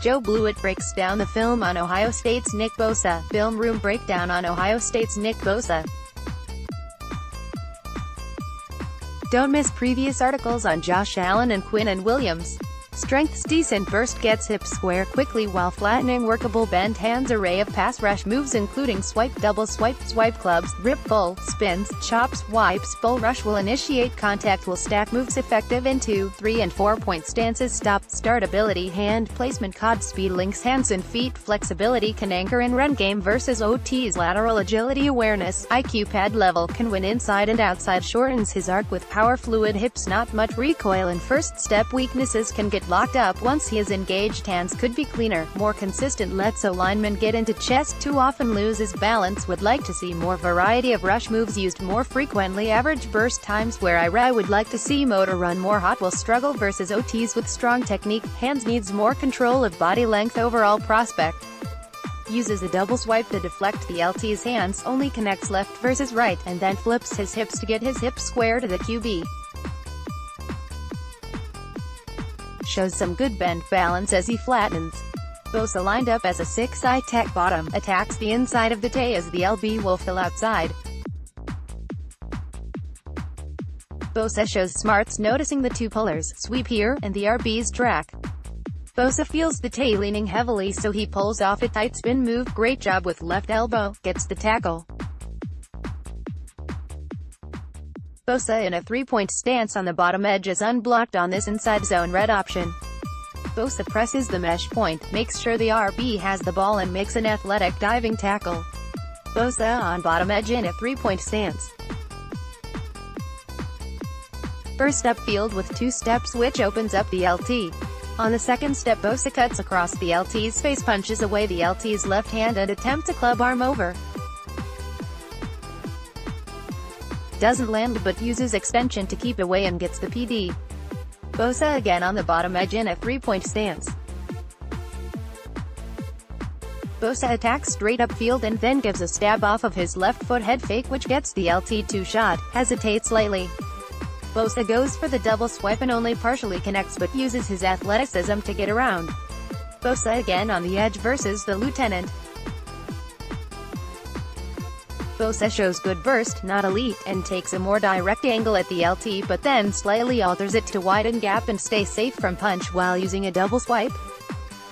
Joe Blewett breaks down the film on Ohio State's Nick Bosa. Film room breakdown on Ohio State's Nick Bosa. Don't miss previous articles on Josh Allen and Quinnen Williams. Strengths: decent burst, gets hips square quickly while flattening. Workable bend hands. Array of pass rush moves including swipe, double swipe, swipe clubs, rip pull, spins, chops, wipes. Bull rush will initiate contact, will stack moves effective in 2, 3 and 4 point stances. Stop, start ability, hand placement, cod speed, links, hands and feet, flexibility, can anchor in run game versus OTs. Lateral agility, awareness, IQ pad level, can win inside and outside, shortens his arc with power, fluid hips, not much recoil in first step. Weaknesses: can get locked up once he is engaged. Hands could be cleaner, more consistent, lets a lineman get into chest, too often loses balance. Would like to see more variety of rush moves used more frequently. Average burst times where I would like to see motor run more hot, will struggle versus OTs with strong technique. Hands needs more control of body length. Overall prospect uses a double swipe to deflect the LT's hands, only connects left versus right, and then flips his hips to get his hips square to the QB. Shows some good bend balance as he flattens. Bosa lined up as a 6-eye tech bottom, attacks the inside of the T as the LB will fill outside. Bosa shows smarts, noticing the two pullers, sweep here, and the RB's track. Bosa feels the T leaning heavily so he pulls off a tight spin move. Great job with left elbow, gets the tackle. Bosa in a 3-point stance on the bottom edge is unblocked on this inside zone red option. Bosa presses the mesh point, makes sure the RB has the ball and makes an athletic diving tackle. Bosa on bottom edge in a 3-point stance. First upfield with 2 steps which opens up the LT. On the second step Bosa cuts across the LT's face, punches away the LT's left hand and attempts a club arm over. Doesn't land but uses extension to keep away and gets the PD. Bosa again on the bottom edge in a 3-point stance. Bosa attacks straight upfield and then gives a stab off of his left foot head fake which gets the LT2 shot, hesitates slightly. Bosa goes for the double swipe and only partially connects but uses his athleticism to get around. Bosa again on the edge versus the lieutenant. Bosa shows good burst, not elite, and takes a more direct angle at the LT but then slightly alters it to widen gap and stay safe from punch while using a double swipe.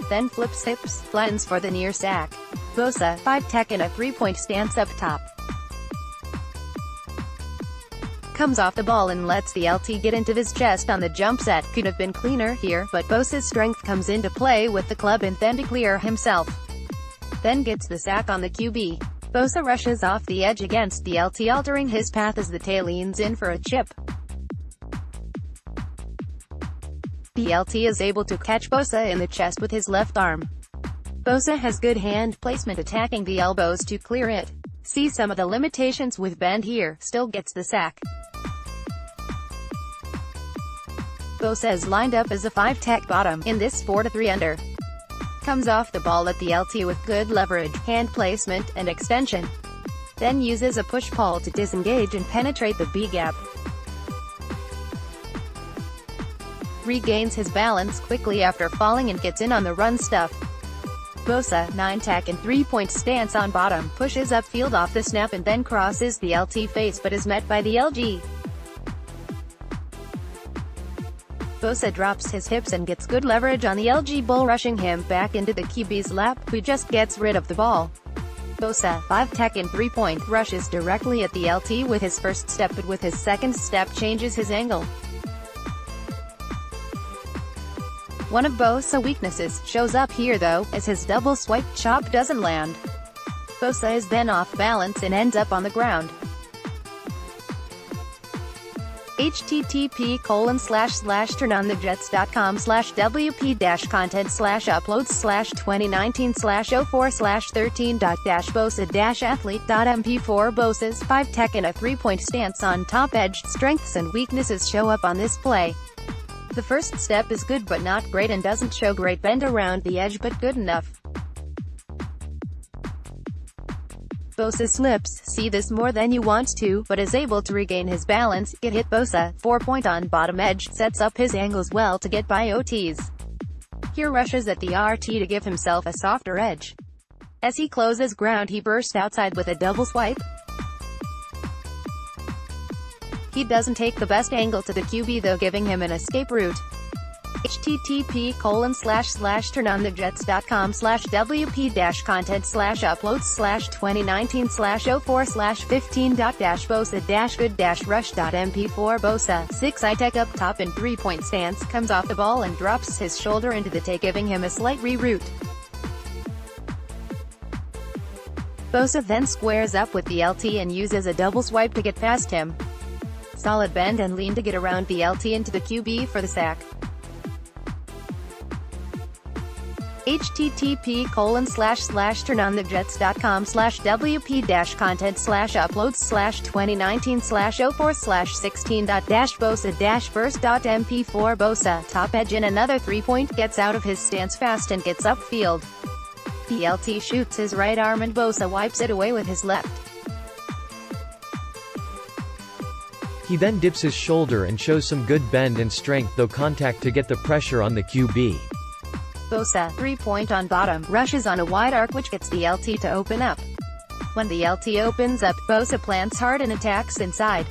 Then flips hips, flattens for the near sack. Bosa, 5 tech in a 3-point stance up top. Comes off the ball and lets the LT get into his chest on the jump set. Could have been cleaner here, but Bosa's strength comes into play with the club and then to clear himself. Then gets the sack on the QB. Bosa rushes off the edge against the LT, altering his path as the tail leans in for a chip. The LT is able to catch Bosa in the chest with his left arm. Bosa has good hand placement, attacking the elbows to clear it. See some of the limitations with bend here, still gets the sack. Bosa is lined up as a 5 tech bottom in this 4-3 under. Comes off the ball at the LT with good leverage, hand placement, and extension. Then uses a push-pull to disengage and penetrate the B gap. Regains his balance quickly after falling and gets in on the run stuff. Bosa, 9 tech and 3-point stance on bottom, pushes upfield off the snap and then crosses the LT face but is met by the LG. Bosa drops his hips and gets good leverage on the LG bull, rushing him back into the QB's lap, who just gets rid of the ball. Bosa, 5 tech and 3-point, rushes directly at the LT with his first step but with his second step changes his angle. One of Bosa's weaknesses shows up here though, as his double swipe chop doesn't land. Bosa is then off balance and ends up on the ground. http://turnonthejets.com/wp-content/uploads/2019/04/13.bosa-athlete.mp4. Bosa's 5 tech and a 3-point stance on top edge. Strengths and weaknesses show up on this play. The first step is good but not great and doesn't show great bend around the edge but good enough. Bosa slips, see this more than you want to, but is able to regain his balance, get hit. Bosa, 4-point on bottom edge, sets up his angles well to get by OTs. secure rushes at the RT to give himself a softer edge. As he closes ground he bursts outside with a double swipe. He doesn't take the best angle to the QB though, giving him an escape route. http://turnonthejets.com/wp-content/uploads/2019/04/15.-bosa-good-rush.mp4 Bosa, 6 tech up top in three-point stance, comes off the ball and drops his shoulder into the take, giving him a slight reroute. Bosa then squares up with the LT and uses a double swipe to get past him. Solid bend and lean to get around the LT into the QB for the sack. http://turnonthejets.com/wp-content/uploads/2019/04/16.-bosa-first.mp4 Bosa, top edge in another three-point, gets out of his stance fast and gets upfield. The LT shoots his right arm and Bosa wipes it away with his left. He then dips his shoulder and shows some good bend and strength though contact to get the pressure on the QB. Bosa, 3-point on bottom, rushes on a wide arc which gets the LT to open up. When the LT opens up, Bosa plants hard and attacks inside.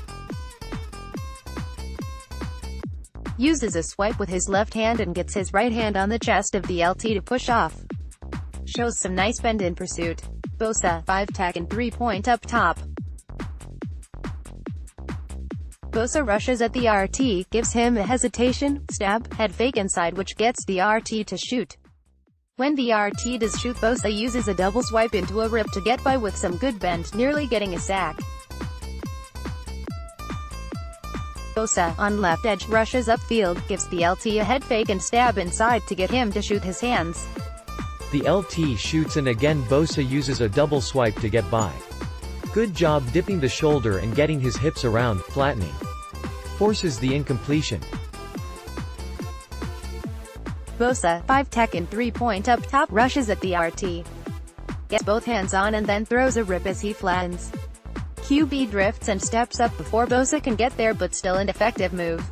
Uses a swipe with his left hand and gets his right hand on the chest of the LT to push off. Shows some nice bend in pursuit. Bosa, 5 tack and 3-point up top. Bosa rushes at the RT, gives him a hesitation, stab, head fake inside which gets the RT to shoot. When the RT does shoot, Bosa uses a double swipe into a rip to get by with some good bend, nearly getting a sack. Bosa, on left edge, rushes upfield, gives the LT a head fake and stab inside to get him to shoot his hands. The LT shoots and again Bosa uses a double swipe to get by. Good job dipping the shoulder and getting his hips around, flattening. Forces the incompletion. Bosa, 5 tech and 3-point up top, rushes at the RT. Gets both hands on and then throws a rip as he flattens. QB drifts and steps up before Bosa can get there, but still an effective move.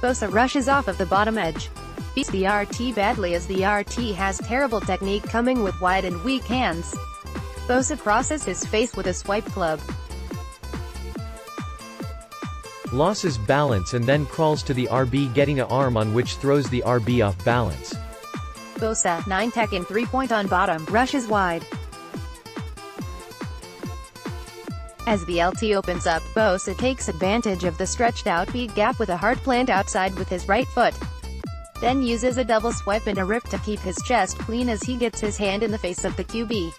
Bosa rushes off of the bottom edge. Beats the RT badly as the RT has terrible technique, coming with wide and weak hands. Bosa crosses his face with a swipe club. Loses balance and then crawls to the RB, getting an arm on which throws the RB off balance. Bosa, 9 tech and 3-point on bottom, rushes wide. As the LT opens up, Bosa takes advantage of the stretched out feet gap with a hard plant outside with his right foot. Then uses a double swipe and a rip to keep his chest clean as he gets his hand in the face of the QB.